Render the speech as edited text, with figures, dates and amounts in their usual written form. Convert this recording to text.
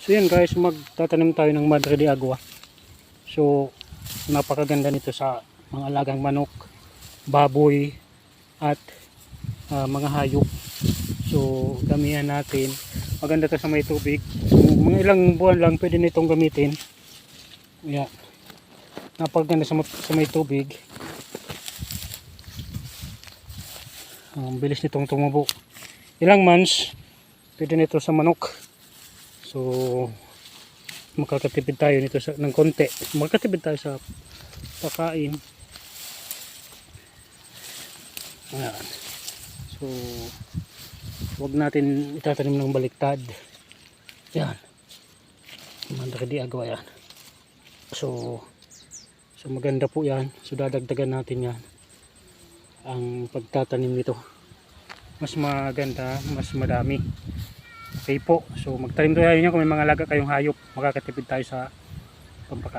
So yan guys, magtatanim tayo ng Madre de Agua. So napakaganda nito sa mga alagang manok, baboy at mga hayop. So gamihan natin. Maganda to sa may tubig. So, mga ilang buwan lang pwede nitong gamitin. Yan. Napakaganda sa may tubig. Ang bilis nitong tumubo. Ilang months pwede nito sa manok. So makakatipid tayo nito ng konti. Makakatipid tayo sa pakain. Ayan. So huwag natin itatanim ng baliktad. Yan. Madre de Agua yan. So maganda po yan. So dadagdagan natin yan ang pagtatanim nito. Mas maganda, mas madami. Okay po. So magtanim tayo nyo kung may mga alaga kayong hayop. Makakatipid tayo sa pampakain.